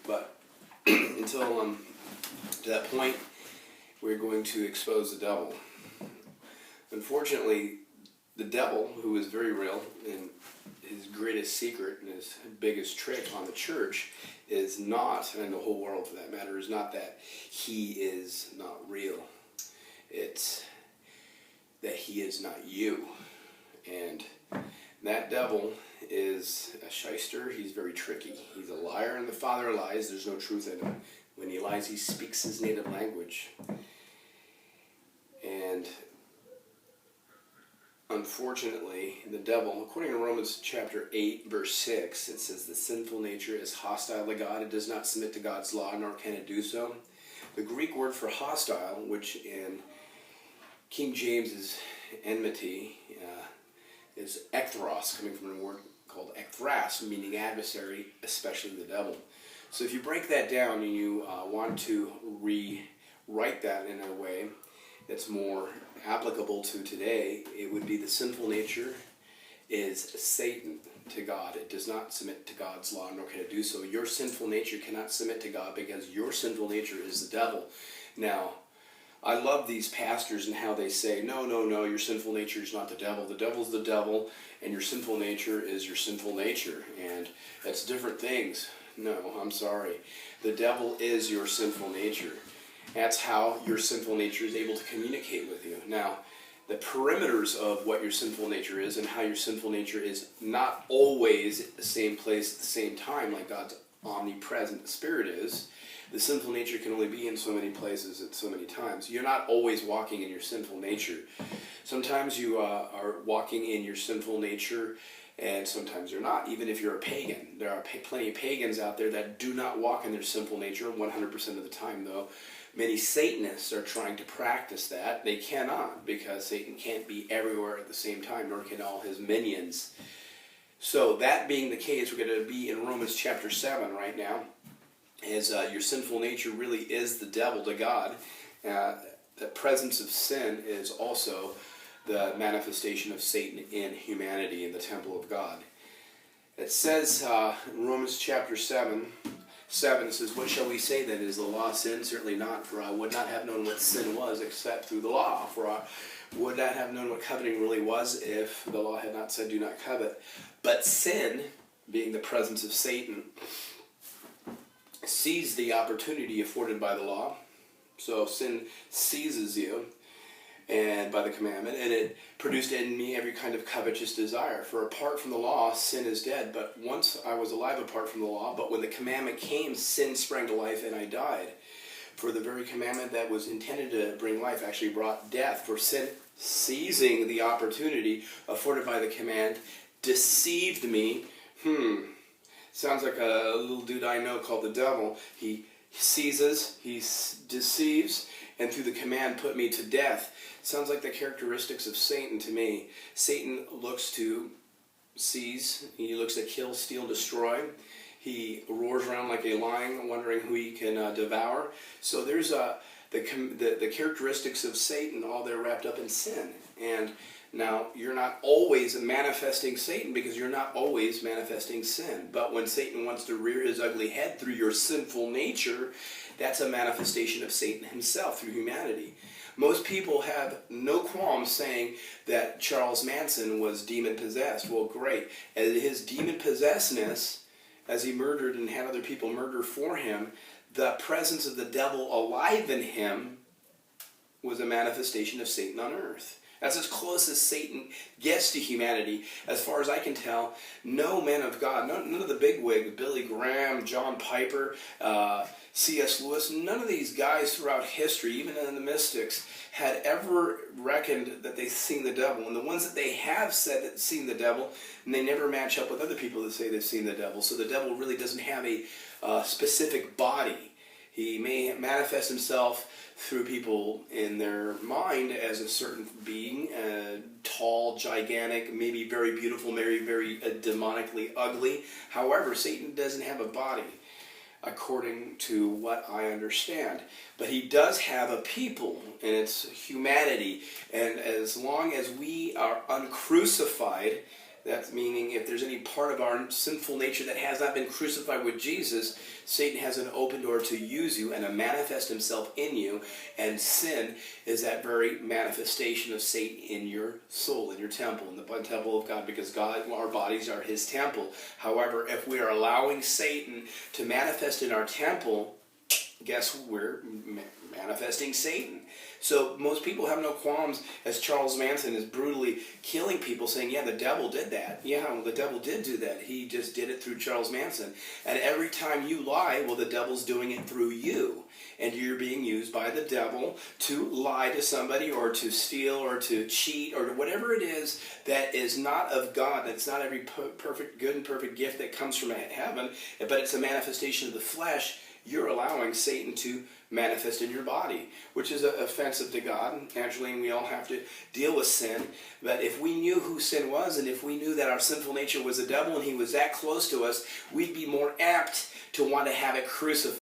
But until to that point, we're going to expose the devil. Unfortunately, the devil, who is very real, and his greatest secret and his biggest trick on the church is not, and the whole world for that matter, is not that he is not real. It's that he is not you. And that devil is a shyster. He's very tricky. He's a liar, and the father of lies. There's no truth in him. When he lies, he speaks his native language. And unfortunately, the devil, according to Romans chapter 8, verse 6, it says the sinful nature is hostile to God. It does not submit to God's law, nor can it do so. The Greek word for hostile, which in King James is enmity, is ekthros, coming from a word called ekthras, meaning adversary, especially the devil. So if you break that down and you want to rewrite that in a way that's more applicable to today, it would be the sinful nature is Satan to God. It does not submit to God's law, nor can it do so. Your sinful nature cannot submit to God because your sinful nature is the devil. Now, I love these pastors and how they say, no, your sinful nature is not the devil. The devil's the devil, and your sinful nature is your sinful nature. And that's different things. No, I'm sorry. The devil is your sinful nature. That's how your sinful nature is able to communicate with you. Now, the perimeters of what your sinful nature is and how your sinful nature is not always at the same place at the same time like God's omnipresent spirit is. The sinful nature can only be in so many places at so many times. You're not always walking in your sinful nature. Sometimes you are walking in your sinful nature, and sometimes you're not, even if you're a pagan. There are plenty of pagans out there that do not walk in their sinful nature 100% of the time, though. Many Satanists are trying to practice that. They cannot, because Satan can't be everywhere at the same time, nor can all his minions. So that being the case, we're going to be in Romans chapter 7 right now. As your sinful nature really is the devil to God. The presence of sin is also the manifestation of Satan in humanity in the temple of God. It says in Romans chapter 7, it says, what shall we say then? Is the law sin? Certainly not, for I would not have known what sin was except through the law. For I would not have known what coveting really was if the law had not said do not covet. But sin, being the presence of Satan, seized the opportunity afforded by the law. So sin seizes you and by the commandment, and it produced in me every kind of covetous desire. For apart from the law, sin is dead. But once I was alive apart from the law, but when the commandment came, sin sprang to life and I died. For the very commandment that was intended to bring life actually brought death. For sin, seizing the opportunity afforded by the command, deceived me. Sounds like a little dude I know called the devil. He seizes, he deceives, and through the command put me to death. Sounds like the characteristics of Satan to me. Satan looks to seize, he looks to kill, steal, destroy. He roars around like a lion, wondering who he can devour. So there's the characteristics of Satan, all they're wrapped up in sin. And now, you're not always manifesting Satan because you're not always manifesting sin. But when Satan wants to rear his ugly head through your sinful nature, that's a manifestation of Satan himself through humanity. Most people have no qualms saying that Charles Manson was demon-possessed. Well, great. As his demon-possessedness, as he murdered and had other people murder for him, the presence of the devil alive in him was a manifestation of Satan on earth. That's as close as Satan gets to humanity. As far as I can tell, no man of God, none of the bigwigs, Billy Graham, John Piper, C.S. Lewis, none of these guys throughout history, even in the mystics, had ever reckoned that they've seen the devil. And the ones that they have said that seen the devil, and they never match up with other people that say they've seen the devil. So the devil really doesn't have a specific body. He may manifest himself through people in their mind as a certain being, tall, gigantic, maybe very beautiful, maybe very demonically ugly. However, Satan doesn't have a body, according to what I understand. But he does have a people, and it's humanity. And as long as we are uncrucified, That's meaning if there's any part of our sinful nature that has not been crucified with Jesus, Satan has an open door to use you and to manifest himself in you. And sin is that very manifestation of Satan in your soul, in your temple, in the temple of God, because God, our bodies are his temple. However, if we are allowing Satan to manifest in our temple, guess who we're manifesting? Satan. So most people have no qualms as Charles Manson is brutally killing people, saying, yeah, the devil did that. Yeah, well, the devil did do that. He just did it through Charles Manson. And every time you lie, well, the devil's doing it through you. And you're being used by the devil to lie to somebody or to steal or to cheat or whatever it is that is not of God. That's not every perfect, good and perfect gift that comes from heaven, but it's a manifestation of the flesh. You're allowing Satan to manifest in your body, which is offensive to God. Naturally, we all have to deal with sin. But if we knew who sin was, and if we knew that our sinful nature was the devil and he was that close to us, we'd be more apt to want to have it crucified.